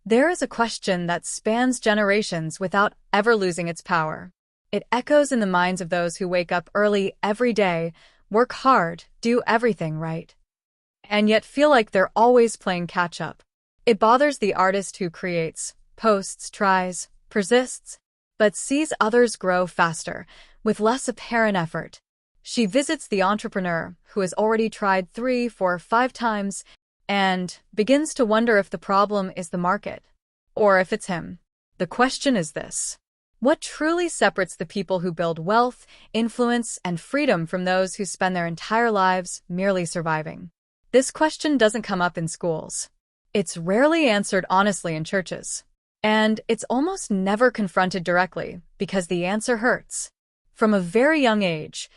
There is a question that spans generations without ever losing its power. It echoes in the minds of those who wake up early every day, work hard, do everything right, and yet feel like they're always playing catch-up. It bothers the artist who creates, posts, tries, persists, but sees others grow faster, with less apparent effort. She visits the entrepreneur who has already tried 3, 4, 5 times and begins to wonder if the problem is the market or if it's him. The question is this: what truly separates the people who build wealth, influence, and freedom from those who spend their entire lives merely surviving? This question doesn't come up in schools. It's rarely answered honestly in churches. And it's almost never confronted directly because the answer hurts. From a very young age,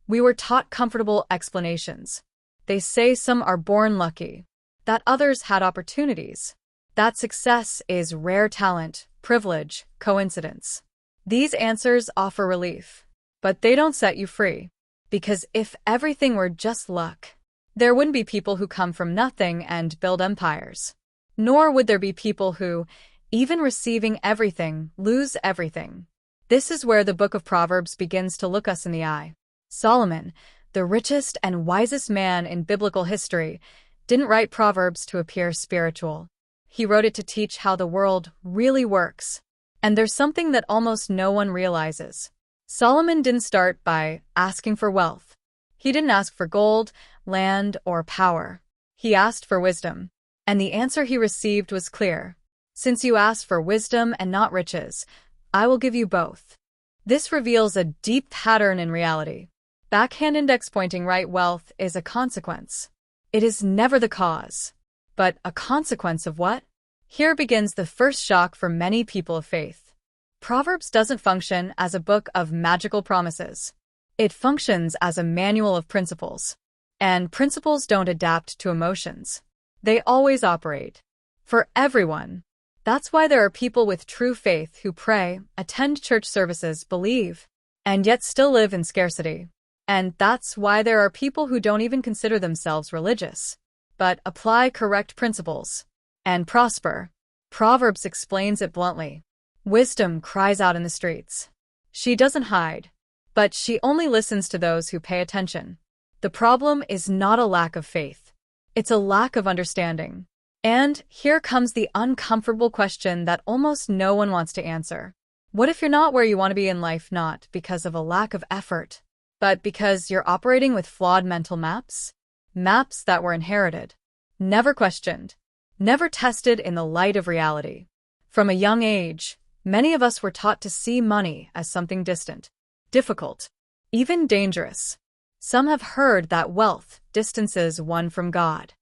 we were taught comfortable explanations. They say some are born lucky, that others had opportunities, that success is rare talent, privilege, coincidence. These answers offer relief, but they don't set you free. Because if everything were just luck, there wouldn't be people who come from nothing and build empires. Nor would there be people who, even receiving everything, lose everything. This is where the Book of Proverbs begins to look us in the eye. Solomon, the richest and wisest man in biblical history, didn't write Proverbs to appear spiritual. He wrote it to teach how the world really works. And there's something that almost no one realizes. Solomon didn't start by asking for wealth. He didn't ask for gold, land, or power. He asked for wisdom. And the answer he received was clear. Since you asked for wisdom and not riches, I will give you both. This reveals a deep pattern in reality. Backhand index pointing right: wealth is a consequence. It is never the cause. But a consequence of what? Here begins the first shock for many people of faith. Proverbs doesn't function as a book of magical promises. It functions as a manual of principles. And principles don't adapt to emotions. They always operate. For everyone. That's why there are people with true faith who pray, attend church services, believe, and yet still live in scarcity. And that's why there are people who don't even consider themselves religious, but apply correct principles and prosper. Proverbs explains it bluntly. Wisdom cries out in the streets. She doesn't hide, but she only listens to those who pay attention. The problem is not a lack of faith. It's a lack of understanding. And here comes the uncomfortable question that almost no one wants to answer. What if you're not where you want to be in life, not because of a lack of effort, but because you're operating with flawed mental maps? Maps that were inherited, never questioned, never tested in the light of reality. From a young age, many of us were taught to see money as something distant, difficult, even dangerous. Some have heard that wealth distances one from God.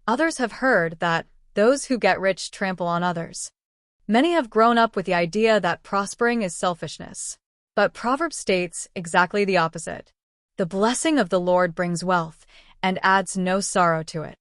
Others have heard that those who get rich trample on others. Many have grown up with the idea that prospering is selfishness. But Proverbs states exactly the opposite. The blessing of the Lord brings wealth and adds no sorrow to it.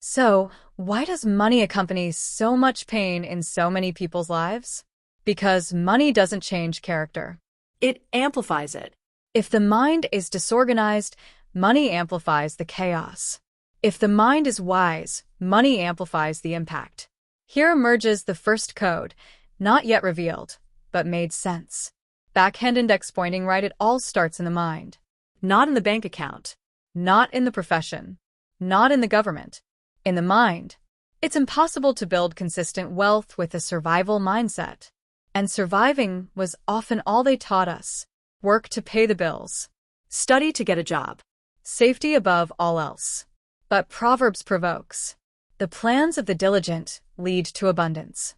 So, why does money accompany so much pain in so many people's lives? Because money doesn't change character. It amplifies it. If the mind is disorganized, money amplifies the chaos. If the mind is wise, money amplifies the impact. Here emerges the first code, not yet revealed, but made sense. Backhand index pointing right: it all starts in the mind. Not in the bank account. Not in the profession. Not in the government. In the mind. It's impossible to build consistent wealth with a survival mindset. And surviving was often all they taught us. Work to pay the bills. Study to get a job. Safety above all else. But Proverbs provokes. The plans of the diligent lead to abundance.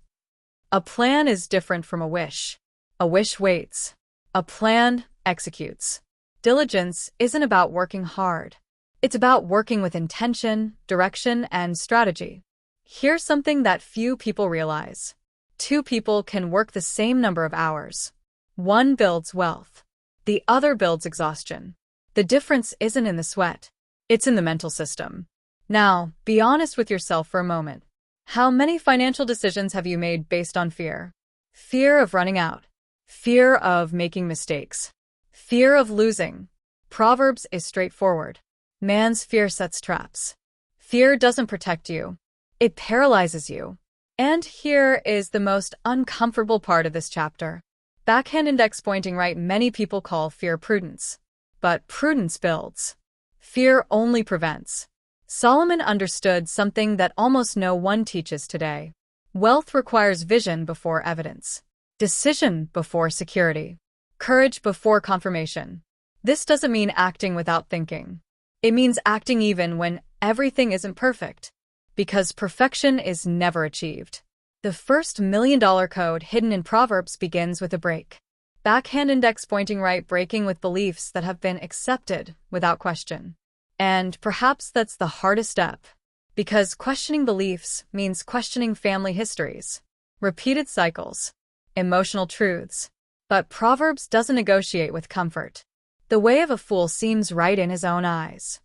A plan is different from a wish. A wish waits. A plan executes. Diligence isn't about working hard. It's about working with intention, direction, and strategy. Here's something that few people realize. 2 people can work the same number of hours. One builds wealth. The other builds exhaustion. The difference isn't in the sweat. It's in the mental system. Now, be honest with yourself for a moment. How many financial decisions have you made based on fear? Fear of running out. Fear of making mistakes. Fear of losing. Proverbs is straightforward. Man's fear sets traps. Fear doesn't protect you. It paralyzes you. And here is the most uncomfortable part of this chapter. Backhand index pointing right, many people call fear prudence. But prudence builds. Fear only prevents. Solomon understood something that almost no one teaches today. Wealth requires vision before evidence, decision before security, courage before confirmation. This doesn't mean acting without thinking. It means acting even when everything isn't perfect, because perfection is never achieved. The first $1 million code hidden in Proverbs begins with a break. Backhand index pointing right, breaking with beliefs that have been accepted without question. And perhaps that's the hardest step, because questioning beliefs means questioning family histories, repeated cycles, emotional truths. But Proverbs doesn't negotiate with comfort. The way of a fool seems right in his own eyes.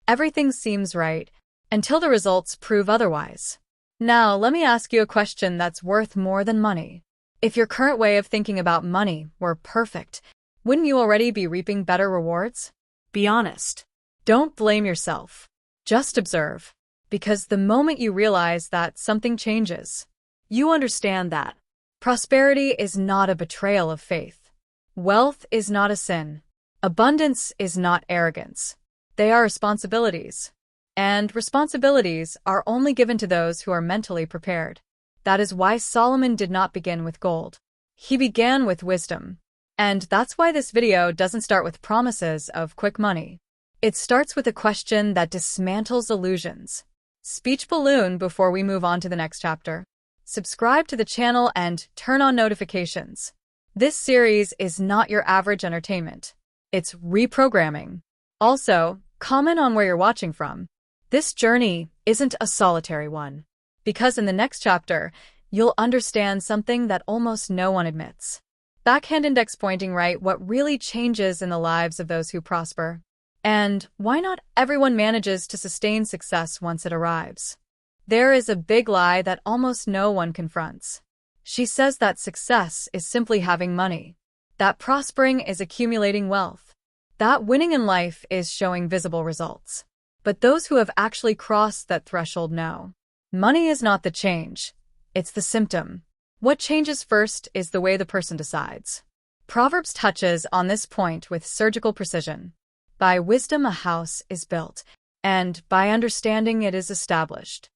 Everything seems right until the results prove otherwise. Now, let me ask you a question that's worth more than money. If your current way of thinking about money were perfect, wouldn't you already be reaping better rewards? Be honest. Don't blame yourself. Just observe. Because the moment you realize that something changes, you understand that prosperity is not a betrayal of faith. Wealth is not a sin. Abundance is not arrogance. They are responsibilities. And responsibilities are only given to those who are mentally prepared. That is why Solomon did not begin with gold. He began with wisdom. And that's why this video doesn't start with promises of quick money. It starts with a question that dismantles illusions. Speech balloon before we move on to the next chapter. Subscribe to the channel and turn on notifications. This series is not your average entertainment. It's reprogramming. Also, comment on where you're watching from. This journey isn't a solitary one. Because in the next chapter, you'll understand something that almost no one admits. Backhand index pointing right, what really changes in the lives of those who prosper. And why not everyone manages to sustain success once it arrives. There is a big lie that almost no one confronts. She says that success is simply having money, that prospering is accumulating wealth, that winning in life is showing visible results. But those who have actually crossed that threshold know. Money is not the change, it's the symptom. What changes first is the way the person decides. Proverbs touches on this point with surgical precision. By wisdom a house is built, and by understanding it is established.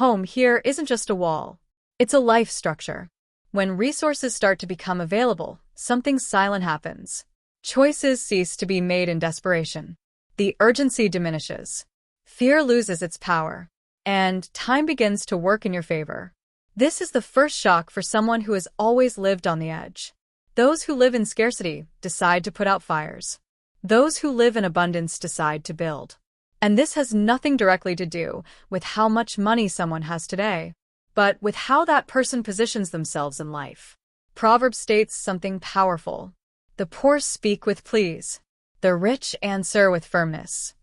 Home here isn't just a wall, it's a life structure. When resources start to become available, something silent happens. Choices cease to be made in desperation. The urgency diminishes. Fear loses its power. And time begins to work in your favor. This is the first shock for someone who has always lived on the edge. Those who live in scarcity decide to put out fires. Those who live in abundance decide to build. And this has nothing directly to do with how much money someone has today, but with how that person positions themselves in life. Proverbs states something powerful. The poor speak with pleas. The rich answer with firmness.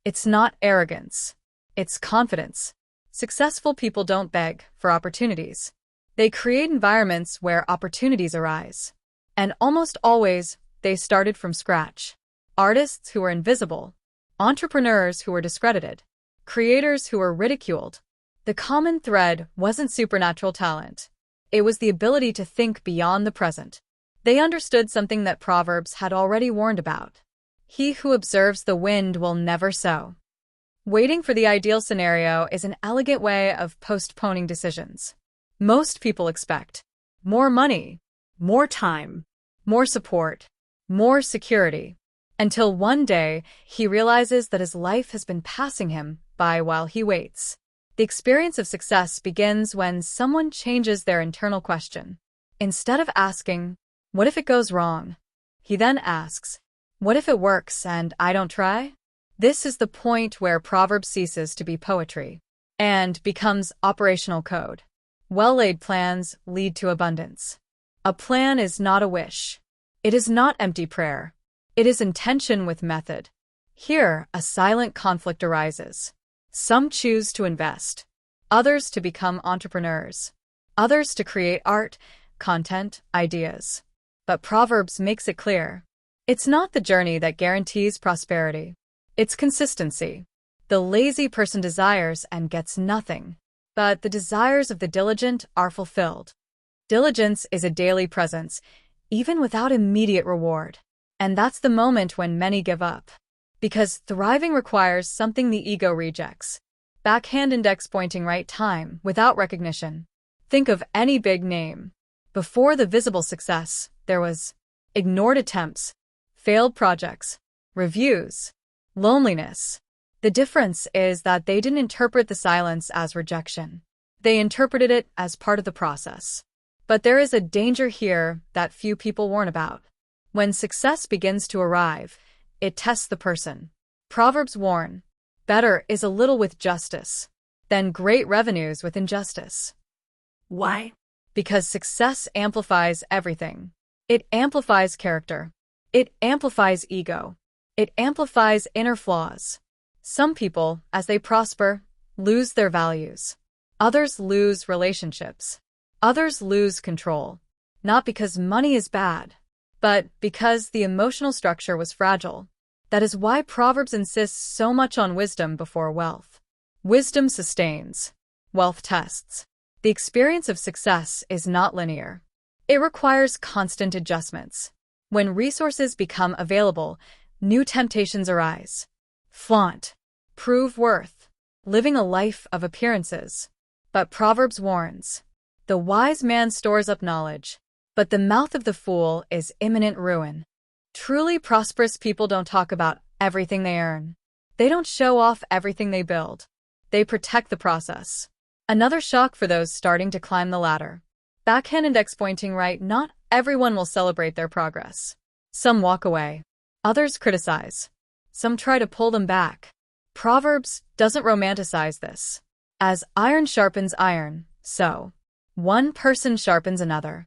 It's not arrogance. It's confidence. Successful people don't beg for opportunities. They create environments where opportunities arise. And almost always, they started from scratch. Artists who were invisible. Entrepreneurs who were discredited. Creators who were ridiculed. The common thread wasn't supernatural talent. It was the ability to think beyond the present. They understood something that Proverbs had already warned about. He who observes the wind will never sow. Waiting for the ideal scenario is an elegant way of postponing decisions. Most people expect more money, more time, more support, more security, until one day he realizes that his life has been passing him by while he waits. The experience of success begins when someone changes their internal question. Instead of asking, "What if it goes wrong?" he then asks, "What if it works and I don't try?" This is the point where Proverbs ceases to be poetry and becomes operational code. Well-laid plans lead to abundance. A plan is not a wish. It is not empty prayer. It is intention with method. Here, a silent conflict arises. Some choose to invest, others to become entrepreneurs, others to create art, content, ideas. But Proverbs makes it clear. It's not the journey that guarantees prosperity. It's consistency. The lazy person desires and gets nothing, but the desires of the diligent are fulfilled. Diligence is a daily presence, even without immediate reward. And that's the moment when many give up. Because thriving requires something the ego rejects. Backhand index pointing right time, without recognition. Think of any big name. Before the visible success, there was ignored attempts, failed projects, reviews, loneliness. The difference is that they didn't interpret the silence as rejection. They interpreted it as part of the process. But there is a danger here that few people warn about. When success begins to arrive, it tests the person. Proverbs warn, better is a little with justice than great revenues with injustice. Why? Because success amplifies everything. It amplifies character. It amplifies ego. It amplifies inner flaws. Some people, as they prosper, lose their values. Others lose relationships. Others lose control. Not because money is bad, but because the emotional structure was fragile. That is why Proverbs insists so much on wisdom before wealth. Wisdom sustains. Wealth tests. The experience of success is not linear. It requires constant adjustments. When resources become available, new temptations arise. Flaunt. Prove worth. Living a life of appearances. But Proverbs warns, the wise man stores up knowledge, but the mouth of the fool is imminent ruin. Truly prosperous people don't talk about everything they earn. They don't show off everything they build. They protect the process. Another shock for those starting to climb the ladder. Backhand index pointing right, not everyone will celebrate their progress. Some walk away. Others criticize. Some try to pull them back. Proverbs doesn't romanticize this. As iron sharpens iron, so one person sharpens another.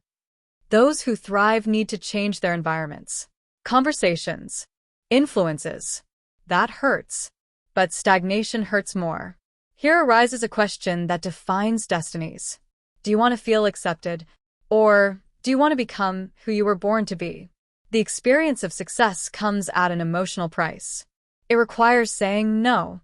Those who thrive need to change their environments. Conversations. Influences. That hurts. But stagnation hurts more. Here arises a question that defines destinies. Do you want to feel accepted? Or do you want to become who you were born to be? The experience of success comes at an emotional price. It requires saying no.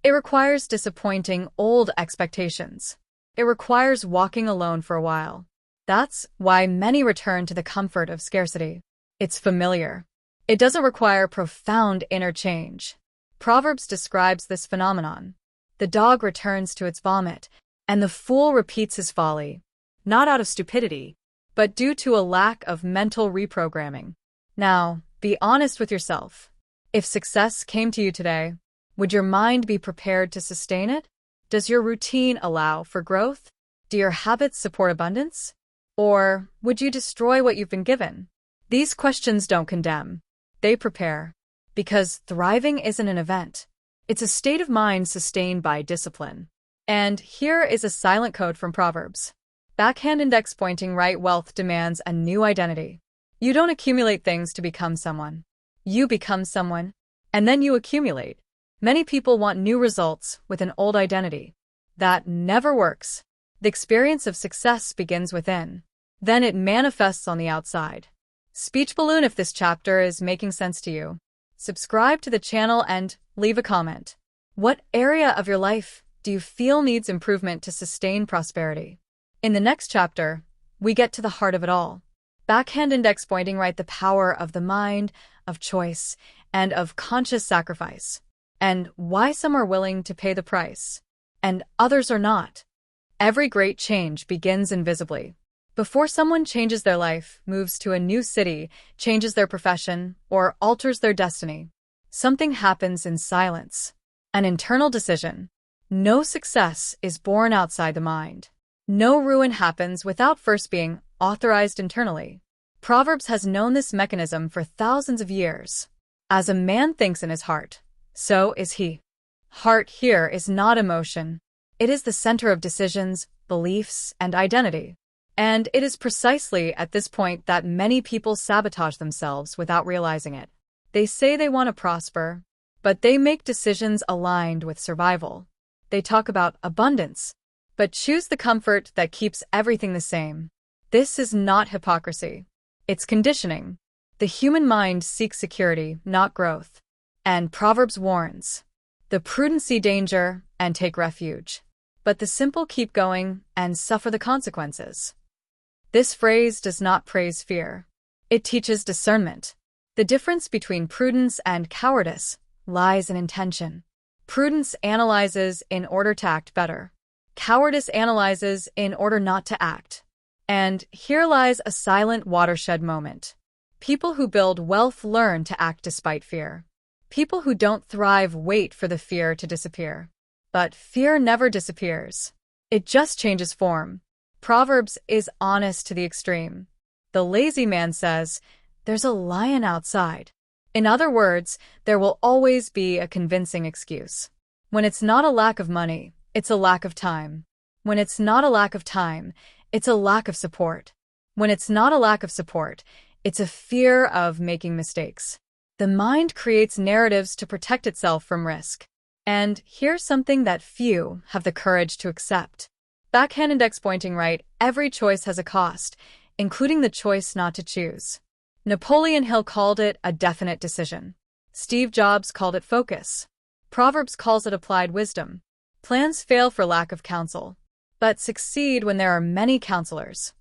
It requires disappointing old expectations. It requires walking alone for a while. That's why many return to the comfort of scarcity. It's familiar. It doesn't require profound inner change. Proverbs describes this phenomenon. The dog returns to its vomit, and the fool repeats his folly, not out of stupidity, but due to a lack of mental reprogramming. Now, be honest with yourself. If success came to you today, would your mind be prepared to sustain it? Does your routine allow for growth? Do your habits support abundance? Or would you destroy what you've been given? These questions don't condemn. They prepare. Because thriving isn't an event. It's a state of mind sustained by discipline. And here is a silent code from Proverbs. Backhand index pointing right, wealth demands a new identity. You don't accumulate things to become someone. You become someone, and then you accumulate. Many people want new results with an old identity. That never works. The experience of success begins within. Then it manifests on the outside. Speech balloon if this chapter is making sense to you. Subscribe to the channel and leave a comment. What area of your life do you feel needs improvement to sustain prosperity? In the next chapter, we get to the heart of it all. Backhand index pointing right, the power of the mind, of choice, and of conscious sacrifice. And why some are willing to pay the price, and others are not. Every great change begins invisibly. Before someone changes their life, moves to a new city, changes their profession, or alters their destiny, something happens in silence. An internal decision. No success is born outside the mind. No ruin happens without first being authorized internally. Proverbs has known this mechanism for thousands of years. As a man thinks in his heart, so is he. Heart here is not emotion. It is the center of decisions, beliefs, and identity. And it is precisely at this point that many people sabotage themselves without realizing it. They say they want to prosper, but they make decisions aligned with survival. They talk about abundance, but choose the comfort that keeps everything the same. This is not hypocrisy. It's conditioning. The human mind seeks security, not growth. And Proverbs warns, the prudent see danger and take refuge. but the simple keep going and suffer the consequences. This phrase does not praise fear. It teaches discernment. The difference between prudence and cowardice lies in intention. Prudence analyzes in order to act better. Cowardice analyzes in order not to act. And here lies a silent watershed moment. People who build wealth learn to act despite fear. People who don't thrive wait for the fear to disappear. But fear never disappears. It just changes form. Proverbs is honest to the extreme. The lazy man says, "There's a lion outside." In other words, there will always be a convincing excuse. When it's not a lack of money, it's a lack of time. When it's not a lack of time, it's a lack of support. When it's not a lack of support, it's a fear of making mistakes. The mind creates narratives to protect itself from risk. And here's something that few have the courage to accept. Backhand index pointing right, every choice has a cost, including the choice not to choose. Napoleon Hill called it a definite decision. Steve Jobs called it focus. Proverbs calls it applied wisdom. Plans fail for lack of counsel, but succeed when there are many counselors.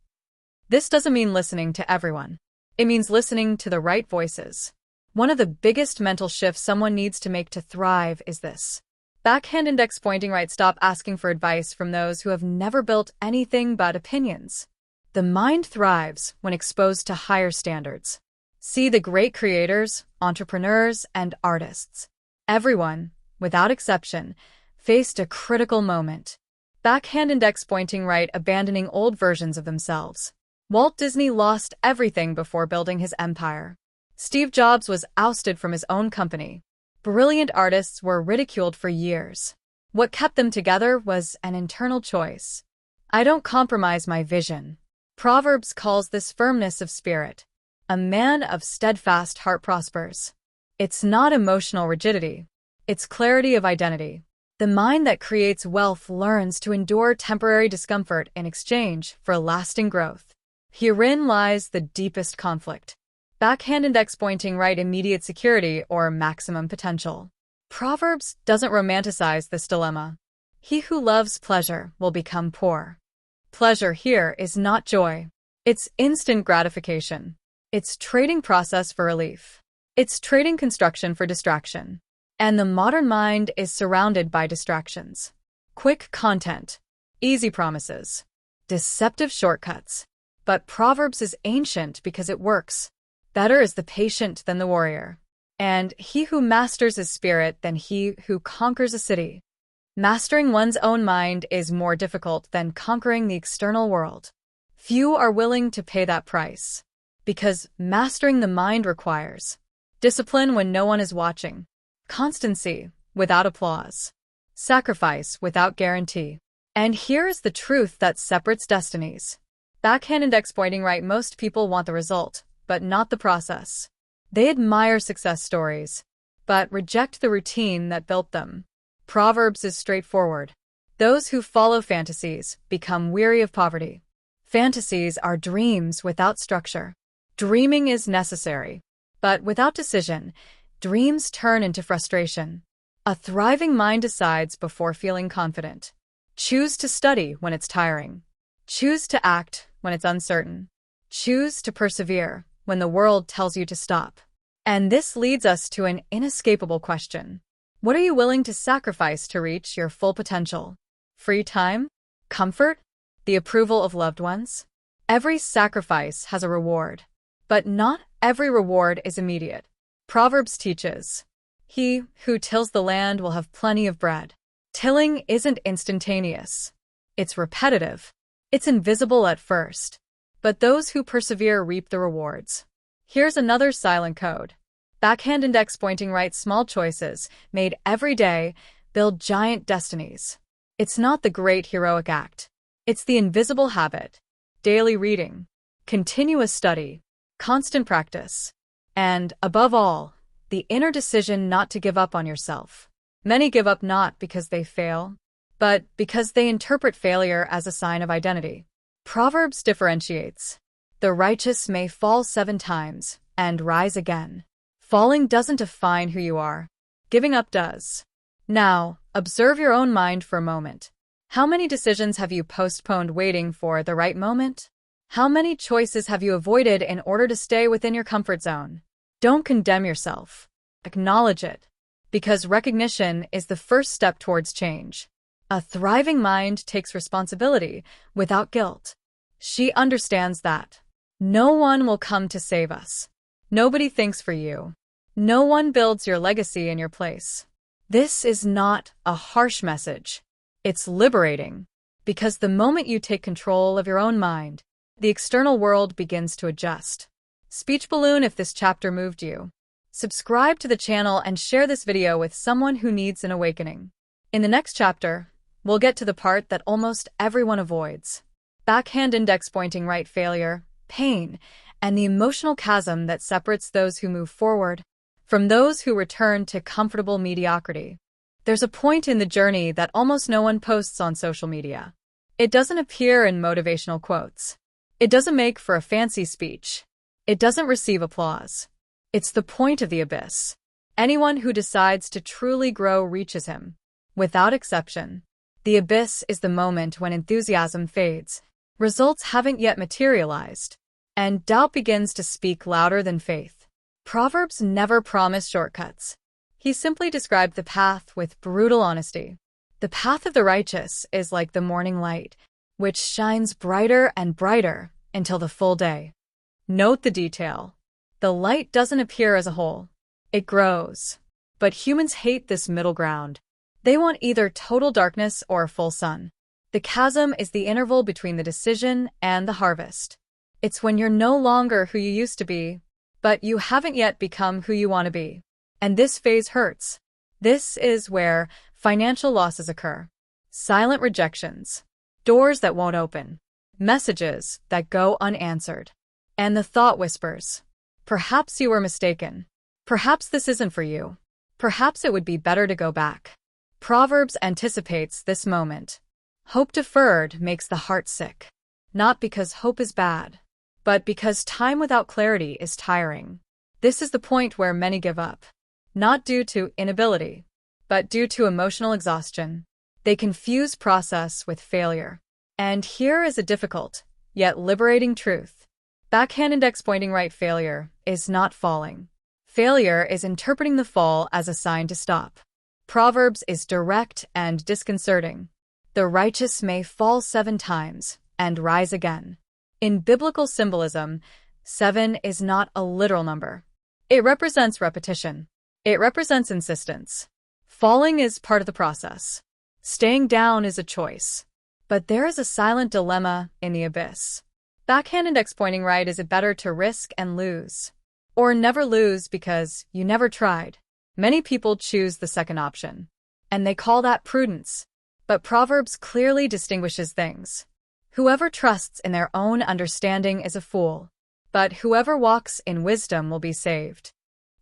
This doesn't mean listening to everyone. It means listening to the right voices. One of the biggest mental shifts someone needs to make to thrive is this. Backhand index pointing right, stop asking for advice from those who have never built anything but opinions. The mind thrives when exposed to higher standards. See the great creators, entrepreneurs, and artists. Everyone, without exception, faced a critical moment. Backhand index pointing right, abandoning old versions of themselves. Walt Disney lost everything before building his empire. Steve Jobs was ousted from his own company. Brilliant artists were ridiculed for years. What kept them together was an internal choice. I don't compromise my vision. Proverbs calls this firmness of spirit. A man of steadfast heart prospers. It's not emotional rigidity. It's clarity of identity. The mind that creates wealth learns to endure temporary discomfort in exchange for lasting growth. Herein lies the deepest conflict. Backhand index pointing right, immediate security or maximum potential. Proverbs doesn't romanticize this dilemma. He who loves pleasure will become poor. Pleasure here is not joy. It's instant gratification. It's trading process for relief. It's trading construction for distraction. And the modern mind is surrounded by distractions. Quick content, easy promises, deceptive shortcuts. But Proverbs is ancient because it works. Better is the patient than the warrior, and he who masters his spirit than he who conquers a city. Mastering one's own mind is more difficult than conquering the external world. Few are willing to pay that price, because mastering the mind requires discipline when no one is watching, constancy without applause, sacrifice without guarantee. And here is the truth that separates destinies. Backhand index pointing right, most people want the result, but not the process. They admire success stories, but reject the routine that built them. Proverbs is straightforward. Those who follow fantasies become weary of poverty. Fantasies are dreams without structure. Dreaming is necessary, but without decision, dreams turn into frustration. A thriving mind decides before feeling confident. Choose to study when it's tiring. Choose to act when it's uncertain. Choose to persevere when the world tells you to stop. And this leads us to an inescapable question. What are you willing to sacrifice to reach your full potential? Free time? Comfort? The approval of loved ones? Every sacrifice has a reward, but not every reward is immediate. Proverbs teaches, he who tills the land will have plenty of bread. Tilling isn't instantaneous. It's repetitive. It's invisible at first. But those who persevere reap the rewards. Here's another silent code. Backhand index pointing right, small choices, made every day, build giant destinies. It's not the great heroic act. It's the invisible habit. Daily reading, continuous study, constant practice, and, above all, the inner decision not to give up on yourself. Many give up not because they fail, but because they interpret failure as a sign of identity. Proverbs differentiates. The righteous may fall 7 times and rise again. Falling doesn't define who you are. Giving up does. Now, observe your own mind for a moment. How many decisions have you postponed waiting for the right moment? How many choices have you avoided in order to stay within your comfort zone? Don't condemn yourself. Acknowledge it. Because recognition is the first step towards change. A thriving mind takes responsibility without guilt. She understands that no one will come to save us. Nobody thinks for you. No one builds your legacy in your place. This is not a harsh message. It's liberating. Because the moment you take control of your own mind, the external world begins to adjust. Speech balloon if this chapter moved you. Subscribe to the channel and share this video with someone who needs an awakening. In the next chapter, we'll get to the part that almost everyone avoids. Backhand index pointing right failure, pain, and the emotional chasm that separates those who move forward from those who return to comfortable mediocrity. There's a point in the journey that almost no one posts on social media. It doesn't appear in motivational quotes. It doesn't make for a fancy speech. It doesn't receive applause. It's the point of the abyss. Anyone who decides to truly grow reaches him. Without exception. The abyss is the moment when enthusiasm fades, results haven't yet materialized, and doubt begins to speak louder than faith. Proverbs never promise shortcuts. He simply described the path with brutal honesty. The path of the righteous is like the morning light, which shines brighter and brighter until the full day. Note the detail. The light doesn't appear as a whole. It grows. But humans hate this middle ground. They want either total darkness or full sun. The chasm is the interval between the decision and the harvest. It's when you're no longer who you used to be, but you haven't yet become who you want to be. And this phase hurts. This is where financial losses occur. Silent rejections. Doors that won't open. Messages that go unanswered. And the thought whispers. Perhaps you were mistaken. Perhaps this isn't for you. Perhaps it would be better to go back. Proverbs anticipates this moment. Hope deferred makes the heart sick. Not because hope is bad, but because time without clarity is tiring. This is the point where many give up. Not due to inability, but due to emotional exhaustion. They confuse process with failure. And here is a difficult, yet liberating truth. Backhand index pointing right failure is not falling. Failure is interpreting the fall as a sign to stop. Proverbs is direct and disconcerting. The righteous may fall 7 times and rise again. In biblical symbolism, 7 is not a literal number. It represents repetition. It represents insistence. Falling is part of the process. Staying down is a choice. But there is a silent dilemma in the abyss. Backhand index pointing right, is it better to risk and lose? Or never lose because you never tried? Many people choose the second option. And they call that prudence. But Proverbs clearly distinguishes things. Whoever trusts in their own understanding is a fool. But whoever walks in wisdom will be saved.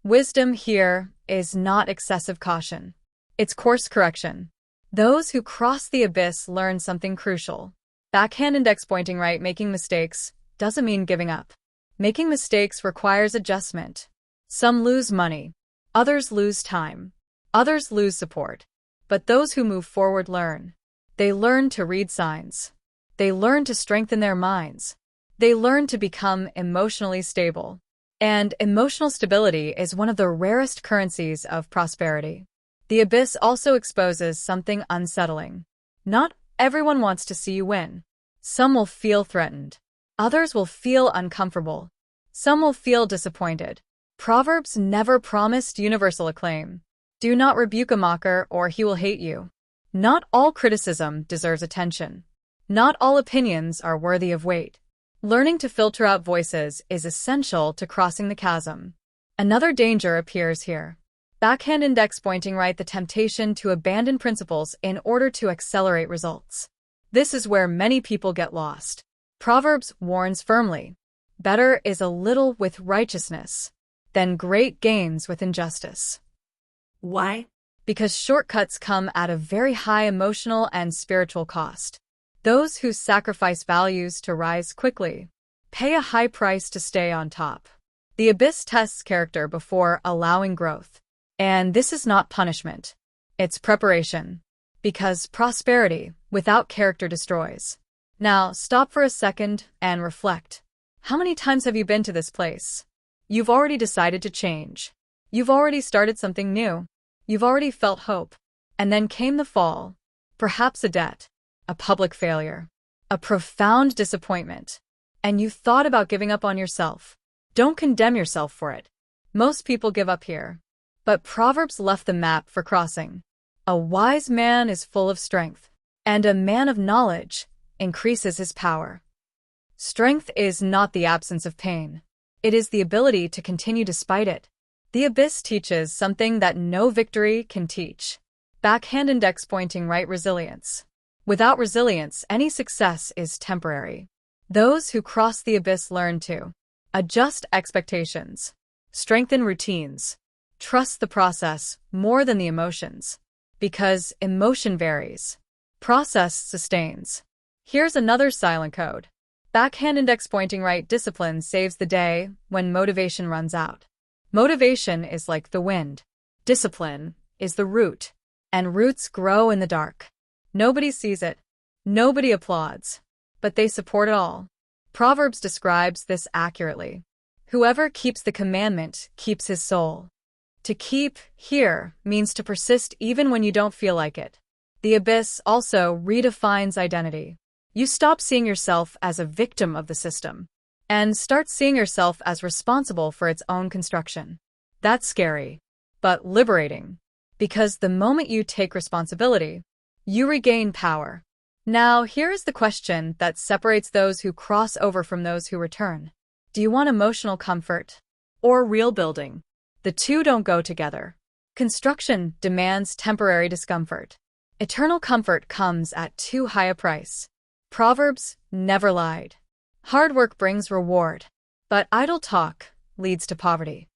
Wisdom here is not excessive caution. It's course correction. Those who cross the abyss learn something crucial. Backhand index pointing right, making mistakes doesn't mean giving up. Making mistakes requires adjustment. Some lose money. Others lose time. Others lose support. But those who move forward learn. They learn to read signs. They learn to strengthen their minds. They learn to become emotionally stable. And emotional stability is one of the rarest currencies of prosperity. The abyss also exposes something unsettling. Not everyone wants to see you win. Some will feel threatened. Others will feel uncomfortable. Some will feel disappointed. Proverbs never promised universal acclaim. Do not rebuke a mocker or he will hate you. Not all criticism deserves attention. Not all opinions are worthy of weight. Learning to filter out voices is essential to crossing the chasm. Another danger appears here. Backhand index pointing right, the temptation to abandon principles in order to accelerate results. This is where many people get lost. Proverbs warns firmly. Better is a little with righteousness than great gains with injustice. Why? Because shortcuts come at a very high emotional and spiritual cost. Those who sacrifice values to rise quickly pay a high price to stay on top. The abyss tests character before allowing growth. And this is not punishment. It's preparation. Because prosperity without character destroys. Now, stop for a second and reflect. How many times have you been to this place? You've already decided to change. You've already started something new. You've already felt hope. And then came the fall. Perhaps a debt, a public failure, a profound disappointment. And you thought about giving up on yourself. Don't condemn yourself for it. Most people give up here. But Proverbs left the map for crossing. A wise man is full of strength, and a man of knowledge increases his power. Strength is not the absence of pain. It is the ability to continue despite it. The abyss teaches something that no victory can teach. Backhand index pointing right, resilience. Without resilience, any success is temporary. Those who cross the abyss learn to adjust expectations, strengthen routines, trust the process more than the emotions. Because emotion varies, process sustains. Here's another silent code. Backhand index pointing right, discipline saves the day when motivation runs out. Motivation is like the wind. Discipline is the root. And roots grow in the dark. Nobody sees it. Nobody applauds. But they support it all. Proverbs describes this accurately. Whoever keeps the commandment keeps his soul. To keep here means to persist even when you don't feel like it. The abyss also redefines identity. You stop seeing yourself as a victim of the system and start seeing yourself as responsible for its own construction. That's scary, but liberating, because the moment you take responsibility, you regain power. Now, here is the question that separates those who cross over from those who return. Do you want emotional comfort or real building? The two don't go together. Construction demands temporary discomfort. Eternal comfort comes at too high a price. Proverbs never lied. Hard work brings reward, but idle talk leads to poverty.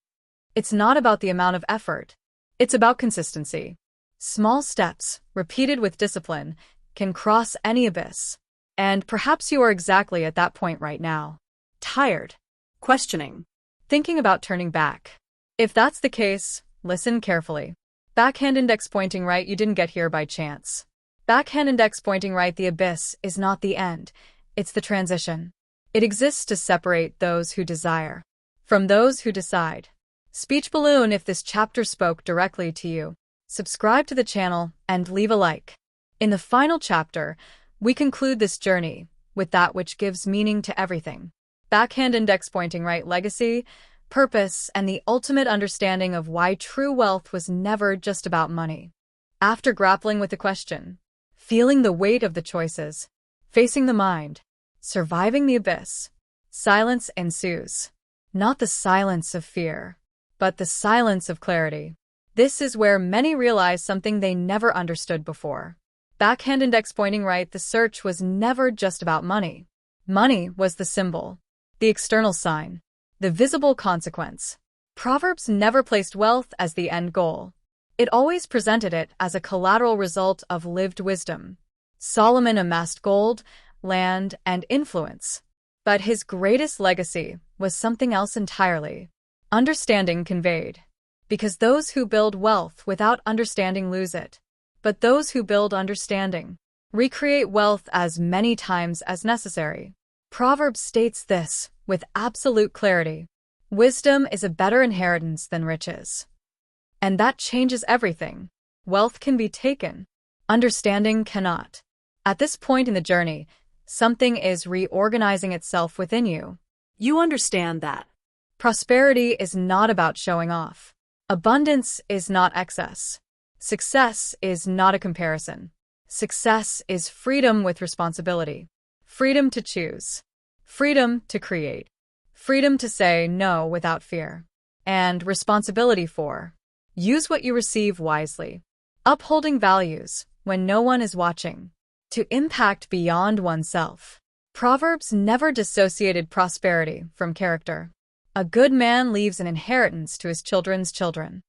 It's not about the amount of effort. It's about consistency. Small steps, repeated with discipline, can cross any abyss. And perhaps you are exactly at that point right now. Tired, Questioning. thinking about turning back. If that's the case, listen carefully. Backhand index pointing right, you didn't get here by chance. Backhand index pointing right, the abyss is not the end, it's the transition. It exists to separate those who desire from those who decide. Speech balloon, if this chapter spoke directly to you, subscribe to the channel and leave a like. In the final chapter, we conclude this journey with that which gives meaning to everything. Backhand index pointing right, legacy, purpose, and the ultimate understanding of why true wealth was never just about money. After grappling with the question, feeling the weight of the choices, facing the mind, surviving the abyss, silence ensues. Not the silence of fear, but the silence of clarity. This is where many realize something they never understood before. Backhand index pointing right, the search was never just about money. Money was the symbol, the external sign, the visible consequence. Proverbs never placed wealth as the end goal. It always presented it as a collateral result of lived wisdom. Solomon amassed gold, land, and influence. But his greatest legacy was something else entirely. Understanding conveyed. Because those who build wealth without understanding lose it. But those who build understanding recreate wealth as many times as necessary. Proverbs states this with absolute clarity. Wisdom is a better inheritance than riches. And that changes everything. Wealth can be taken. Understanding cannot. At this point in the journey, something is reorganizing itself within you. You understand that. Prosperity is not about showing off. Abundance is not excess. Success is not a comparison. Success is freedom with responsibility. Freedom to choose. Freedom to create. Freedom to say no without fear. And responsibility for. Use what you receive wisely. Upholding values when no one is watching. To impact beyond oneself. Proverbs never dissociated prosperity from character. A good man leaves an inheritance to his children's children.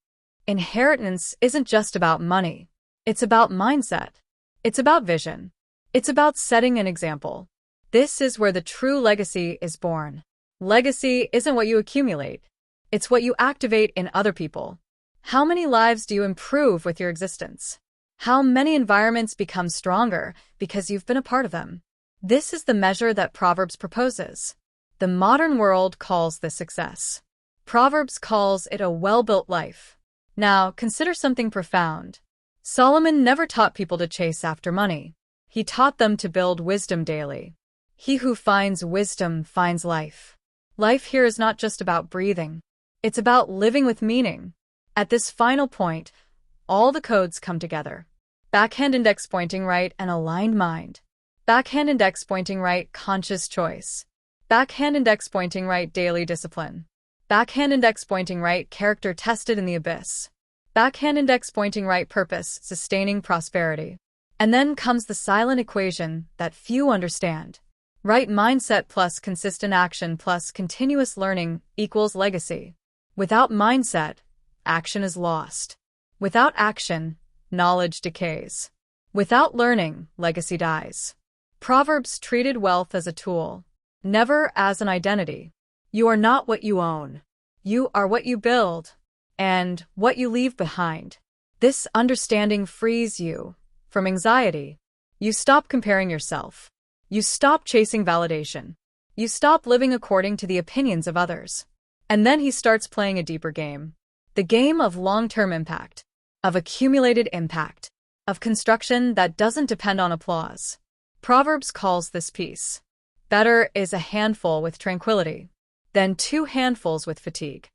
Inheritance isn't just about money. It's about mindset. It's about vision. It's about setting an example. This is where the true legacy is born. Legacy isn't what you accumulate. It's what you activate in other people. How many lives do you improve with your existence? How many environments become stronger because you've been a part of them? This is the measure that Proverbs proposes. The modern world calls this success. Proverbs calls it a well-built life. Now, consider something profound. Solomon never taught people to chase after money. He taught them to build wisdom daily. He who finds wisdom finds life. Life here is not just about breathing. It's about living with meaning. At this final point, all the codes come together. Backhand index pointing right, an aligned mind. Backhand index pointing right, conscious choice. Backhand index pointing right, daily discipline. Backhand index pointing right, character tested in the abyss. Backhand index pointing right, purpose, sustaining prosperity. And then comes the silent equation that few understand. Right mindset plus consistent action plus continuous learning equals legacy. Without mindset, action is lost. Without action, knowledge decays. Without learning, legacy dies. Proverbs treated wealth as a tool, never as an identity. You are not what you own. You are what you build and what you leave behind. This understanding frees you from anxiety. You stop comparing yourself. You stop chasing validation. You stop living according to the opinions of others. And then he starts playing a deeper game. The game of long-term impact, of accumulated impact, of construction that doesn't depend on applause. Proverbs calls this peace. Better is a handful with tranquility than 2 handfuls with fatigue.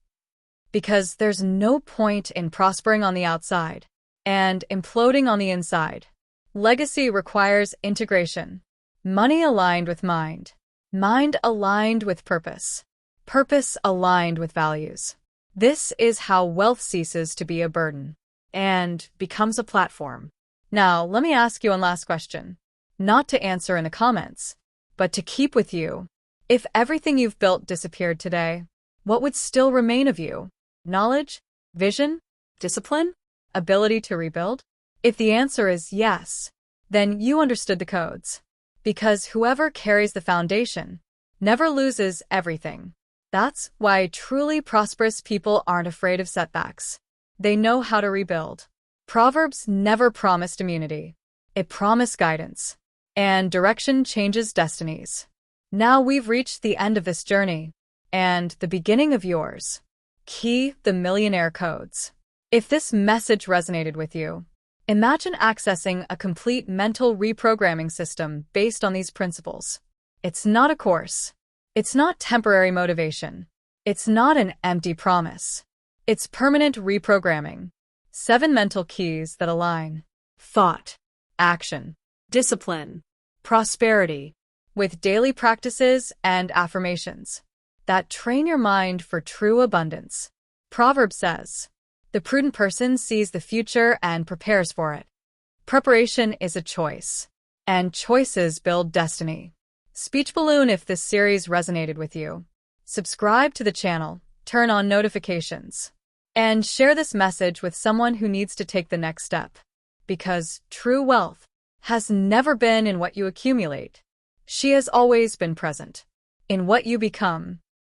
Because there's no point in prospering on the outside and imploding on the inside. Legacy requires integration. Money aligned with mind. Mind aligned with purpose. Purpose aligned with values. This is how wealth ceases to be a burden and becomes a platform. Now, let me ask you one last question. Not to answer in the comments, but to keep with you. If everything you've built disappeared today, what would still remain of you? Knowledge? Vision? Discipline? Ability to rebuild? If the answer is yes, then you understood the codes. Because whoever carries the foundation never loses everything. That's why truly prosperous people aren't afraid of setbacks. They know how to rebuild. Proverbs never promised immunity. It promised guidance. And direction changes destinies. Now we've reached the end of this journey and the beginning of yours. Key the Millionaire Codes. If this message resonated with you, imagine accessing a complete mental reprogramming system based on these principles. It's not a course. It's not temporary motivation. It's not an empty promise. It's permanent reprogramming. 7 mental keys that align thought, action, discipline, prosperity, with daily practices and affirmations that train your mind for true abundance. Proverbs says, "The prudent person sees the future and prepares for it." Preparation is a choice, and choices build destiny. Speech balloon. If this series resonated with you, subscribe to the channel, turn on notifications, and share this message with someone who needs to take the next step. Because true wealth has never been in what you accumulate. She has always been present in what you become.